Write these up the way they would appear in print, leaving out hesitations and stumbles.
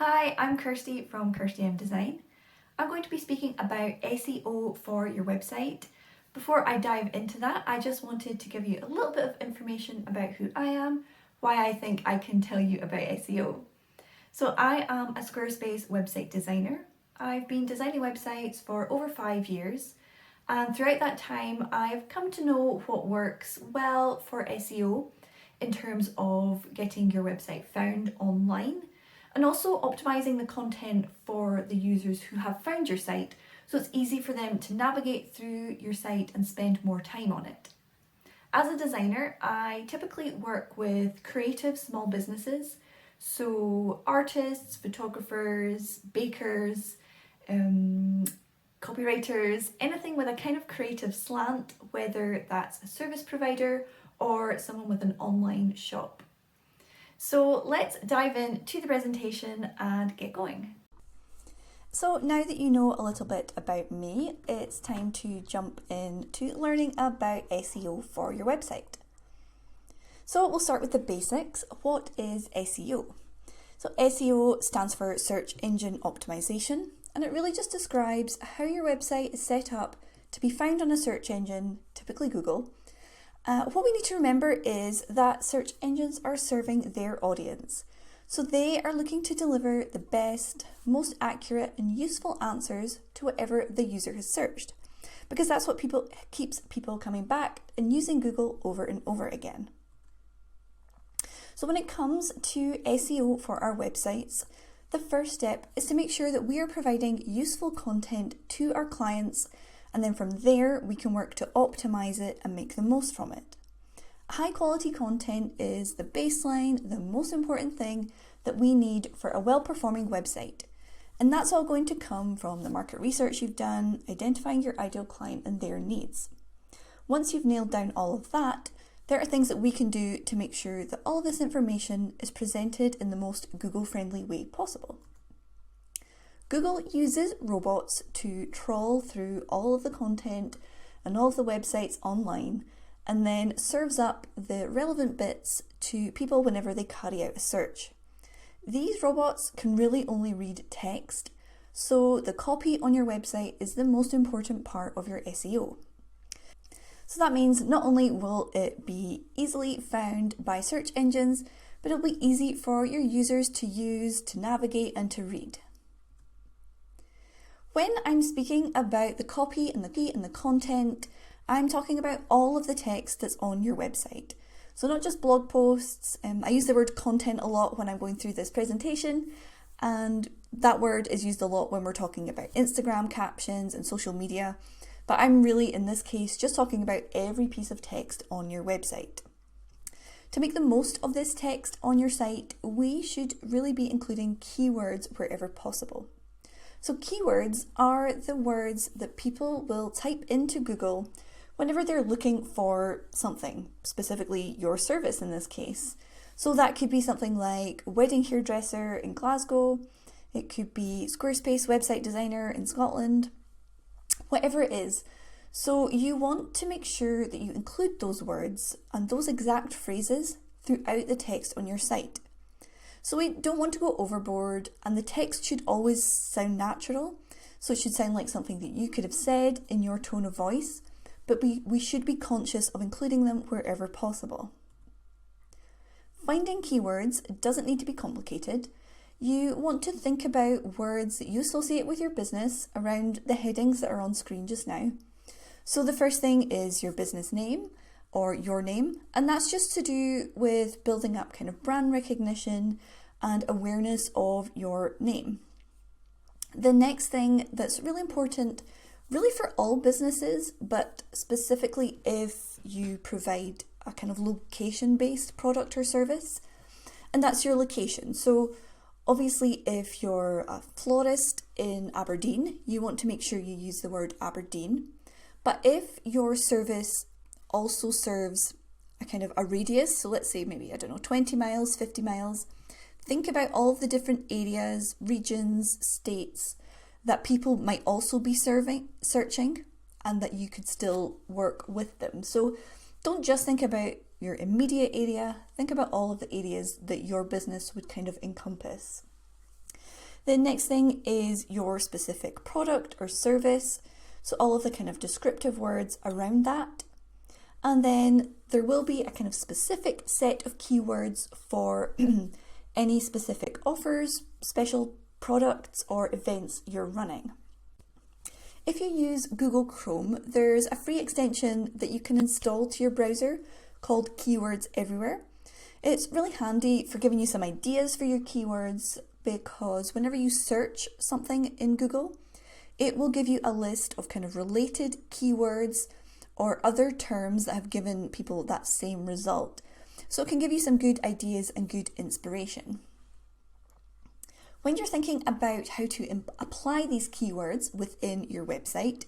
Hi, I'm Kirsty from Kirsty M Design. I'm going to be speaking about SEO for your website. Before I dive into that, I just wanted to give you a little bit of information about who I am, why I think I can tell you about SEO. So I am a Squarespace website designer. I've been designing websites for over 5 years, and throughout that time I've come to know what works well for SEO in terms of getting your website found online and also optimizing the content for the users who have found your site so it's easy for them to navigate through your site and spend more time on it. As a designer, I typically work with creative small businesses, so artists, photographers, bakers, copywriters, anything with a kind of creative slant, whether that's a service provider or someone with an online shop. So let's dive into the presentation and get going. So now that you know a little bit about me, it's time to jump into learning about SEO for your website. So we'll start with the basics. What is SEO? So SEO stands for Search Engine Optimization, and it really just describes how your website is set up to be found on a search engine, typically Google. What we need to remember is that search engines are serving their audience. So they are looking to deliver the best, most accurate and useful answers to whatever the user has searched, because that's what keeps people coming back and using Google over and over again. So when it comes to SEO for our websites, the first step is to make sure that we are providing useful content to our clients, and then from there we can work to optimize it and make the most from it. High quality content is the baseline, the most important thing that we need for a well-performing website. And that's all going to come from the market research you've done, identifying your ideal client and their needs. Once you've nailed down all of that, there are things that we can do to make sure that all of this information is presented in the most Google-friendly way possible. Google uses robots to trawl through all of the content and all of the websites online, and then serves up the relevant bits to people whenever they carry out a search. These robots can really only read text, so the copy on your website is the most important part of your SEO. So that means not only will it be easily found by search engines, but it'll be easy for your users to use, to navigate and to read. When I'm speaking about the copy and the content, I'm talking about all of the text that's on your website. So not just blog posts. I use the word content a lot when I'm going through this presentation, and that word is used a lot when we're talking about Instagram captions and social media. But I'm really, in this case, just talking about every piece of text on your website. To make the most of this text on your site, we should really be including keywords wherever possible. So keywords are the words that people will type into Google whenever they're looking for something, specifically your service in this case. So that could be something like wedding hairdresser in Glasgow, it could be Squarespace website designer in Scotland, whatever it is. So you want to make sure that you include those words and those exact phrases throughout the text on your site. So we don't want to go overboard, and the text should always sound natural. So it should sound like something that you could have said in your tone of voice, but we should be conscious of including them wherever possible. Finding keywords doesn't need to be complicated. You want to think about words that you associate with your business around the headings that are on screen just now. So the first thing is your business name or your name, and that's just to do with building up kind of brand recognition and awareness of your name. The next thing that's really important, really for all businesses, but specifically if you provide a kind of location-based product or service, and that's your location. So obviously if you're a florist in Aberdeen, you want to make sure you use the word Aberdeen. But if your service also serves a kind of a radius, so let's say maybe, 20 miles, 50 miles, think about all of the different areas, regions, states that people might also be searching, and that you could still work with them. So don't just think about your immediate area, think about all of the areas that your business would kind of encompass. The next thing is your specific product or service, so all of the kind of descriptive words around that. And then there will be a kind of specific set of keywords for any specific offers, special products, or events you're running. If you use Google Chrome, there's a free extension that you can install to your browser called Keywords Everywhere. It's really handy for giving you some ideas for your keywords, because whenever you search something in Google, it will give you a list of kind of related keywords or other terms that have given people that same result. So it can give you some good ideas and good inspiration. When you're thinking about how to apply these keywords within your website,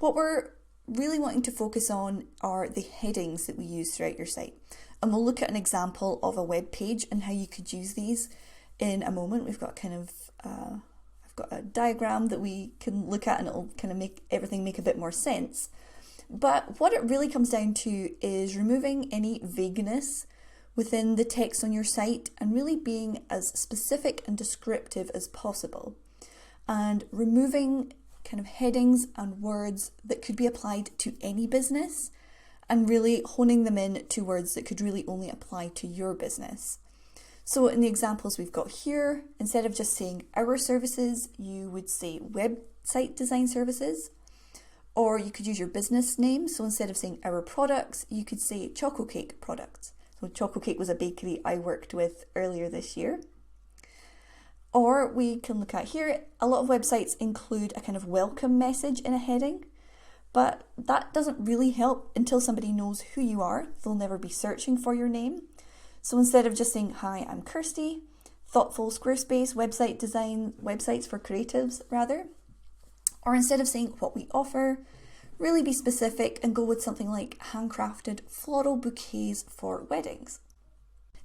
what we're really wanting to focus on are the headings that we use throughout your site. And we'll look at an example of a web page and how you could use these in a moment. We've got I've got a diagram that we can look at, and it'll kind of make everything make a bit more sense. But what it really comes down to is removing any vagueness within the text on your site and really being as specific and descriptive as possible, and removing kind of headings and words that could be applied to any business and really honing them in to words that could really only apply to your business. So in the examples we've got here, instead of just saying our services, you would say website design services, or you could use your business name. So instead of saying our products, you could say Choco Cake products. So Choco Cake was a bakery I worked with earlier this year. Or we can look at here, a lot of websites include a kind of welcome message in a heading, but that doesn't really help until somebody knows who you are. They'll never be searching for your name. So instead of just saying, hi, I'm Kirsty, thoughtful Squarespace website design, websites for creatives rather, or instead of saying what we offer, really be specific and go with something like handcrafted floral bouquets for weddings.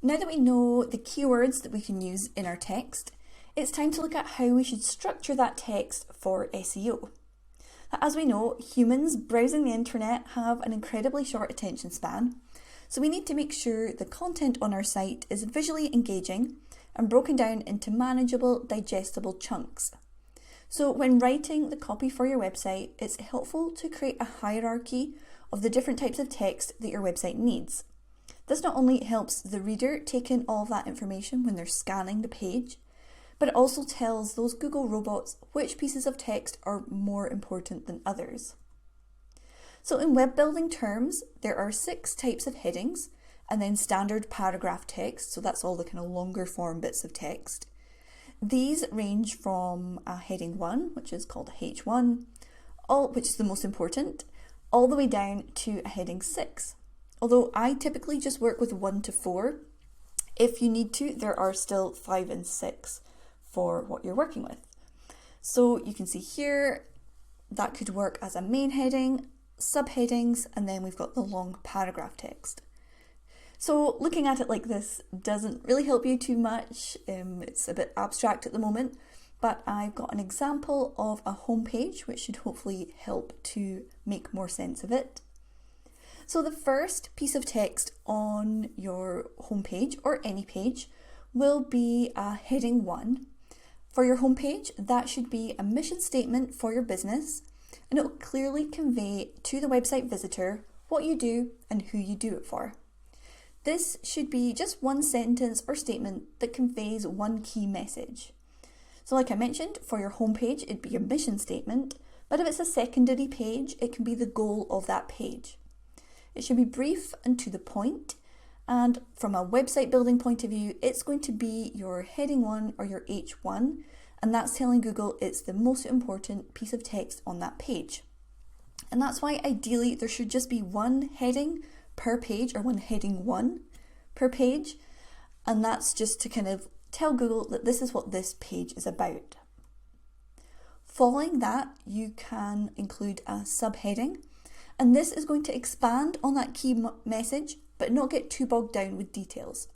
Now that we know the keywords that we can use in our text, it's time to look at how we should structure that text for SEO. As we know, humans browsing the internet have an incredibly short attention span, so we need to make sure the content on our site is visually engaging and broken down into manageable, digestible chunks. So when writing the copy for your website, it's helpful to create a hierarchy of the different types of text that your website needs. This not only helps the reader take in all of that information when they're scanning the page, but it also tells those Google robots which pieces of text are more important than others. So in web building terms, there are 6 types of headings, and then standard paragraph text, so that's all the kind of longer form bits of text. These range from a heading 1, which is called H1, which is the most important, all the way down to a heading 6. Although I typically just work with 1 to 4. If you need to, there are still 5 and 6 for what you're working with. So you can see here, that could work as a main heading, subheadings, and then we've got the long paragraph text. So looking at it like this doesn't really help you too much. It's a bit abstract at the moment, but I've got an example of a homepage which should hopefully help to make more sense of it. So the first piece of text on your homepage or any page will be a heading 1. For your homepage, that should be a mission statement for your business, and it will clearly convey to the website visitor what you do and who you do it for. This should be just one sentence or statement that conveys one key message. So like I mentioned, for your homepage, it'd be a mission statement, but if it's a secondary page, it can be the goal of that page. It should be brief and to the point, and from a website building point of view, it's going to be your heading 1 or your H1, and that's telling Google it's the most important piece of text on that page. And that's why ideally there should just be one heading per page, or one heading 1 per page, and that's just to kind of tell Google that this is what this page is about. Following that, you can include a subheading, and this is going to expand on that key message but not get too bogged down with details.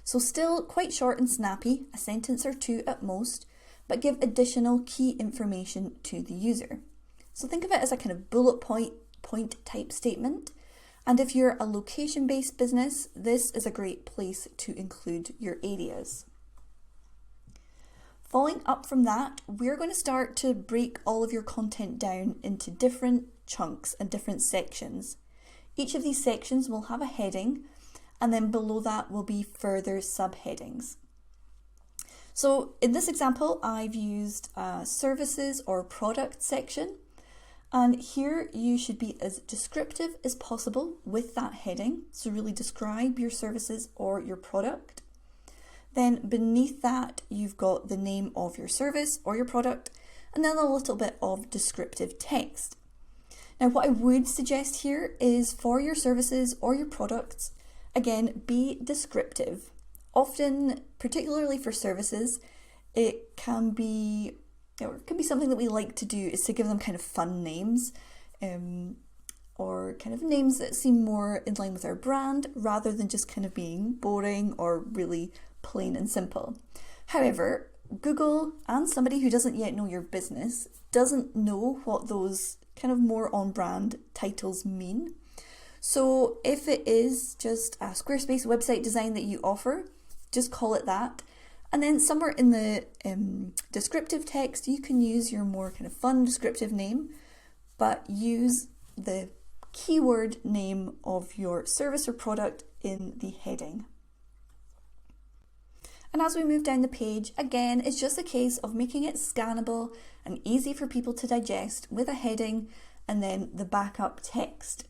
So still quite short and snappy, a sentence or 2 at most, but give additional key information to the user. So think of it as a kind of bullet point type statement. And if you're a location-based business, this is a great place to include your areas. Following up from that, we're going to start to break all of your content down into different chunks and different sections. Each of these sections will have a heading, and then below that will be further subheadings. So in this example, I've used a services or product section, and here you should be as descriptive as possible with that heading. So really describe your services or your product. Then beneath that, you've got the name of your service or your product, and then a little bit of descriptive text. Now, what I would suggest here is for your services or your products, again, be descriptive. Often, particularly for services, it can be something that we like to do is to give them kind of fun names, or kind of names that seem more in line with our brand rather than just kind of being boring or really plain and simple. However, Google and somebody who doesn't yet know your business doesn't know what those kind of more on-brand titles mean. So if it is just a Squarespace website design that you offer, just call it that. And then somewhere in the descriptive text, you can use your more kind of fun descriptive name, but use the keyword name of your service or product in the heading. And as we move down the page, again, it's just a case of making it scannable and easy for people to digest with a heading and then the backup text.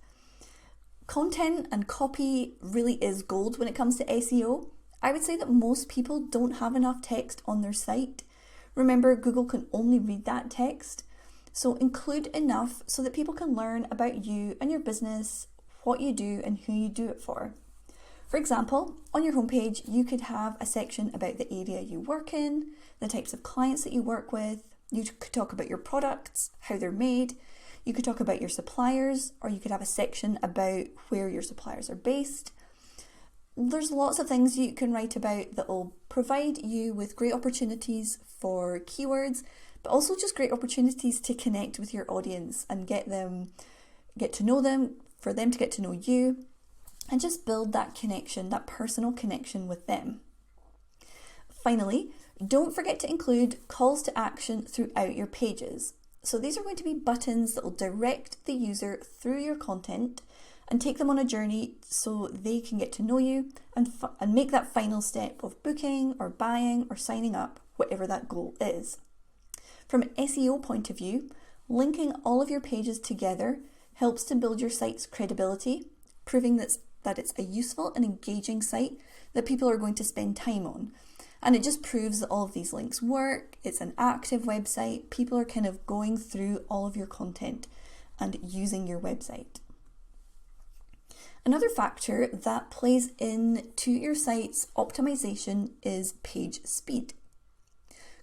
Content and copy really is gold when it comes to SEO. I would say that most people don't have enough text on their site. Remember, Google can only read that text. So include enough so that people can learn about you and your business, what you do and who you do it for. For example, on your homepage, you could have a section about the area you work in, the types of clients that you work with. You could talk about your products, how they're made. You could talk about your suppliers, or you could have a section about where your suppliers are based. There's lots of things you can write about that will provide you with great opportunities for keywords, but also just great opportunities to connect with your audience and get to know them, for them to get to know you, and just build that connection, that personal connection with them. Finally, don't forget to include calls to action throughout your pages. So these are going to be buttons that will direct the user through your content and take them on a journey so they can get to know you and make that final step of booking or buying or signing up, whatever that goal is. From an SEO point of view, linking all of your pages together helps to build your site's credibility, proving that it's a useful and engaging site that people are going to spend time on. And it just proves that all of these links work. It's an active website. People are kind of going through all of your content and using your website. Another factor that plays into your site's optimization is page speed.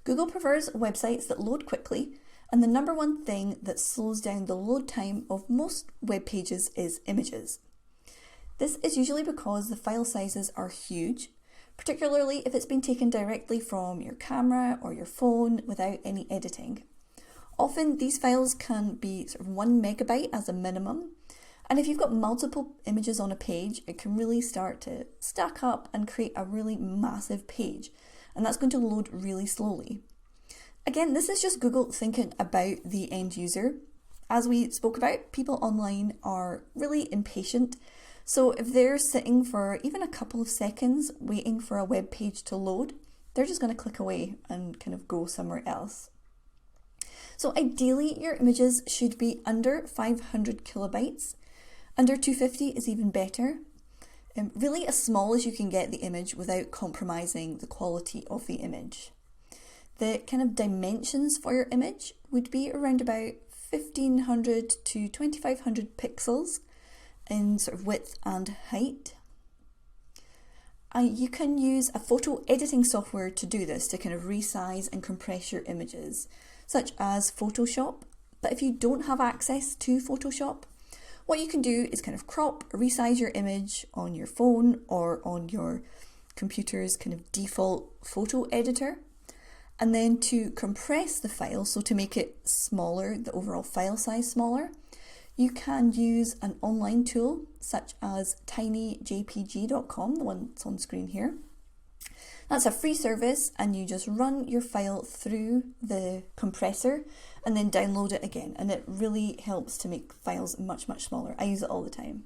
Google prefers websites that load quickly, and the number one thing that slows down the load time of most web pages is images. This is usually because the file sizes are huge, particularly if it's been taken directly from your camera or your phone without any editing. Often these files can be sort of 1 megabyte as a minimum, and if you've got multiple images on a page, it can really start to stack up and create a really massive page, and that's going to load really slowly. Again, this is just Google thinking about the end user. As we spoke about, people online are really impatient. So if they're sitting for even a couple of seconds waiting for a web page to load, they're just going to click away and kind of go somewhere else. So ideally, your images should be under 500 kilobytes. Under 250 is even better. Really as small as you can get the image without compromising the quality of the image. The kind of dimensions for your image would be around about 1500 to 2500 pixels in sort of width and height. You can use a photo editing software to do this, to kind of resize and compress your images, such as Photoshop. But if you don't have access to Photoshop, what you can do is kind of crop, resize your image on your phone or on your computer's kind of default photo editor. And then to compress the file, so to make it smaller, the overall file size smaller, you can use an online tool such as tinyjpg.com, the one that's on screen here. That's a free service, and you just run your file through the compressor and then download it again, and it really helps to make files much smaller. I use it all the time.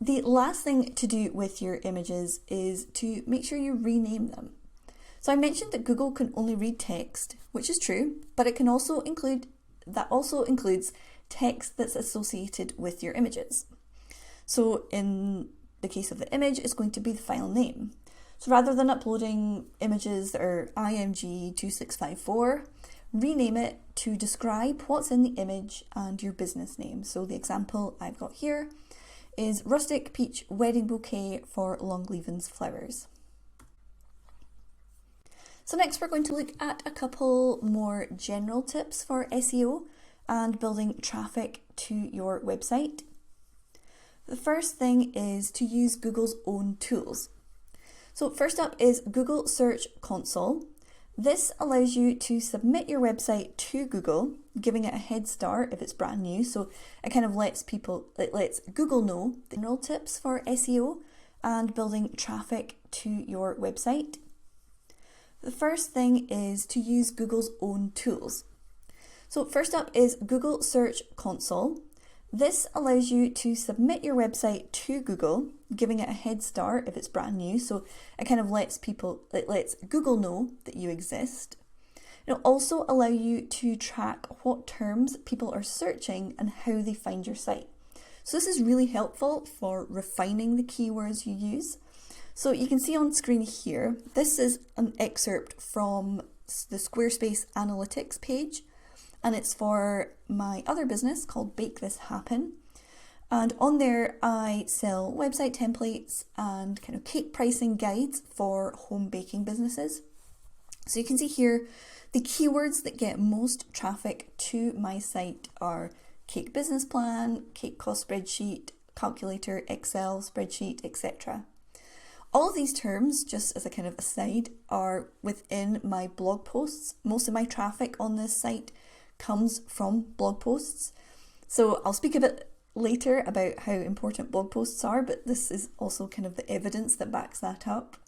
The last thing to do with your images is to make sure you rename them. So I mentioned that Google can only read text, which is true, but it can also includes text that's associated with your images. So in the case of the image, it's going to be the file name. So rather than uploading images that are IMG2654, rename it to describe what's in the image and your business name. So the example I've got here is Rustic Peach Wedding Bouquet for Longleven's Flowers. So next we're going to look at a couple more general tips for SEO and building traffic to your website. The first thing is to use Google's own tools. So first up is Google Search Console. This allows you to submit your website to Google, giving it a head start if it's brand new. So it kind of lets Google know the general tips for SEO and building traffic to your website. The first thing is to use Google's own tools. So first up is Google Search Console. This allows you to submit your website to Google, giving it a head start if it's brand new. So it kind of lets Google know that you exist. It'll also allow you to track what terms people are searching and how they find your site. So this is really helpful for refining the keywords you use. So you can see on screen here, this is an excerpt from the Squarespace analytics page, and it's for my other business called Bake This Happen. And on there, I sell website templates and kind of cake pricing guides for home baking businesses. So you can see here, the keywords that get most traffic to my site are cake business plan, cake cost spreadsheet, calculator, Excel spreadsheet, etc. All of these terms, just as a kind of aside, are within my blog posts. Most of my traffic on this site comes from blog posts. So I'll speak a bit later about how important blog posts are, but this is also kind of the evidence that backs that up.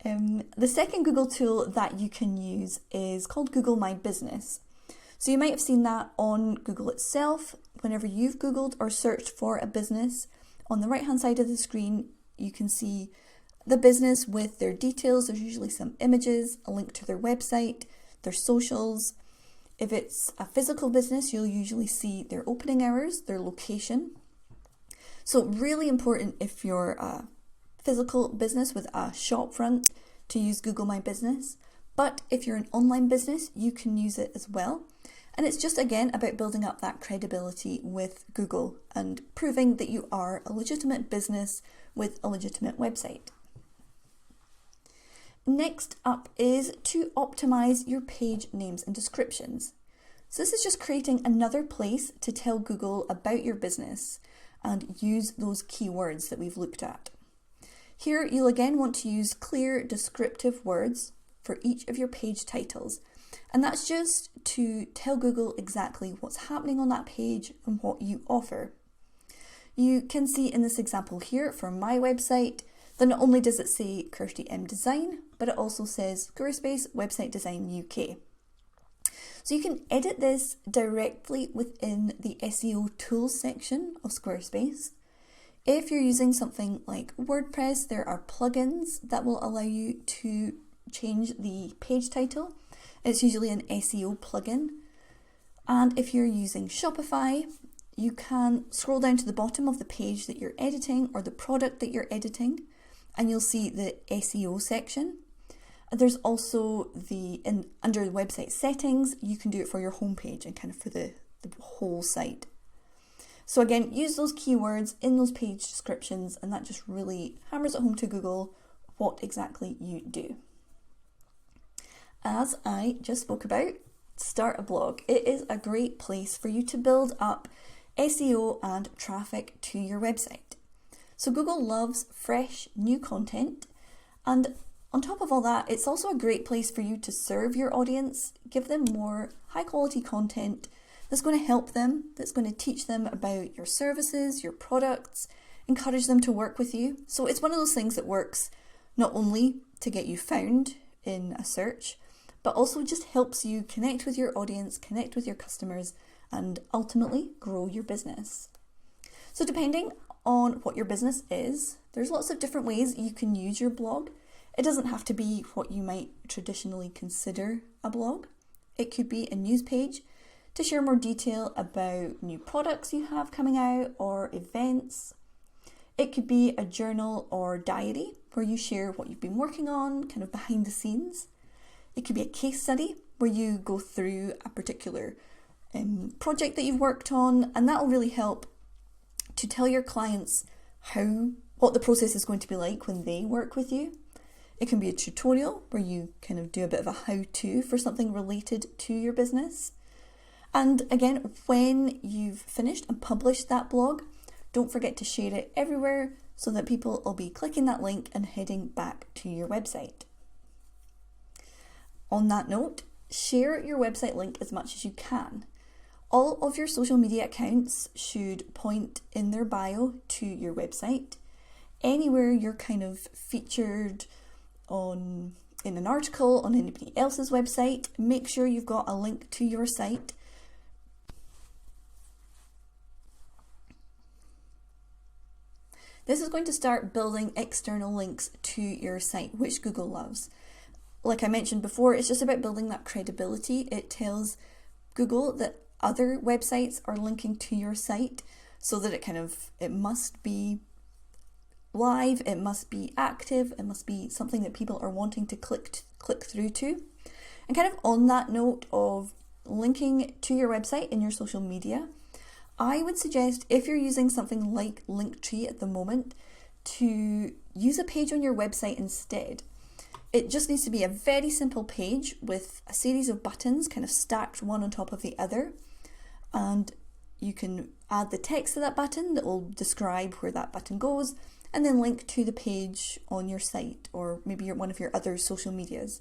The second Google tool that you can use is called Google My Business. So you might have seen that on Google itself. Whenever you've Googled or searched for a business, on the right hand side of the screen, you can see the business with their details. There's usually some images, a link to their website, their socials. If it's a physical business, you'll usually see their opening hours, their location. So really important if you're a physical business with a shop front to use Google My Business. But if you're an online business, you can use it as well. And it's just, again, about building up that credibility with Google and proving that you are a legitimate business with a legitimate website. Next up is to optimize your page names and descriptions. So this is just creating another place to tell Google about your business and use those keywords that we've looked at. Here, you'll again want to use clear descriptive words for each of your page titles. And that's just to tell Google exactly what's happening on that page and what you offer. You can see in this example here for my website that not only does it say Kirsty M Design, but it also says Squarespace Website Design UK. So you can edit this directly within the SEO tools section of Squarespace. If you're using something like WordPress, there are plugins that will allow you to change the page title. It's usually an SEO plugin. And if you're using Shopify, you can scroll down to the bottom of the page that you're editing or the product that you're editing, and you'll see the SEO section. There's also under the website settings, you can do it for your homepage and kind of for the whole site. So again, use those keywords in those page descriptions, and that just really hammers it home to Google what exactly you do. As I just spoke about, start a blog. It is a great place for you to build up SEO and traffic to your website. So Google loves fresh, new content, and on top of all that, it's also a great place for you to serve your audience, give them more high quality content that's going to help them, that's going to teach them about your services, your products, encourage them to work with you. So it's one of those things that works not only to get you found in a search, but also just helps you connect with your audience, connect with your customers, and ultimately grow your business. So depending on what your business is, there's lots of different ways you can use your blog. It doesn't have to be what you might traditionally consider a blog. It could be a news page to share more detail about new products you have coming out or events. It could be a journal or diary where you share what you've been working on, kind of behind the scenes. It could be a case study where you go through a particular project that you've worked on, and that will really help to tell your clients what the process is going to be like when they work with you. It can be a tutorial where you kind of do a bit of a how-to for something related to your business. And again, when you've finished and published that blog, don't forget to share it everywhere so that people will be clicking that link and heading back to your website. On that note, share your website link as much as you can. All of your social media accounts should point in their bio to your website. Anywhere you're kind of featured in an article on anybody else's website, make sure you've got a link to your site. This is going to start building external links to your site, which Google loves. Like I mentioned before, it's just about building that credibility. It tells Google that other websites are linking to your site so that it must be live, it must be active, it must be something that people are wanting to click through to. And kind of on that note of linking to your website in your social media, I would suggest, if you're using something like Linktree at the moment, to use a page on your website instead. It just needs to be a very simple page with a series of buttons kind of stacked one on top of the other. And you can add the text to that button that will describe where that button goes, and then link to the page on your site or maybe one of your other social medias.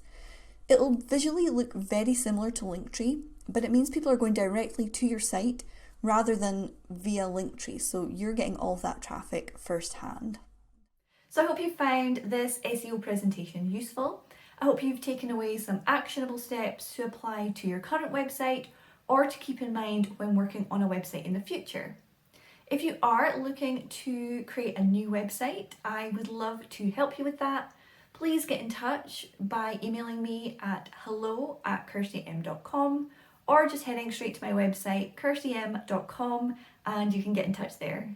It'll visually look very similar to Linktree, but it means people are going directly to your site rather than via Linktree, so you're getting all of that traffic firsthand. So I hope you found this SEO presentation useful. I hope you've taken away some actionable steps to apply to your current website or to keep in mind when working on a website in the future. If you are looking to create a new website, I would love to help you with that. Please get in touch by emailing me at hello@kirstym.com or just heading straight to my website, kirstym.com, and you can get in touch there.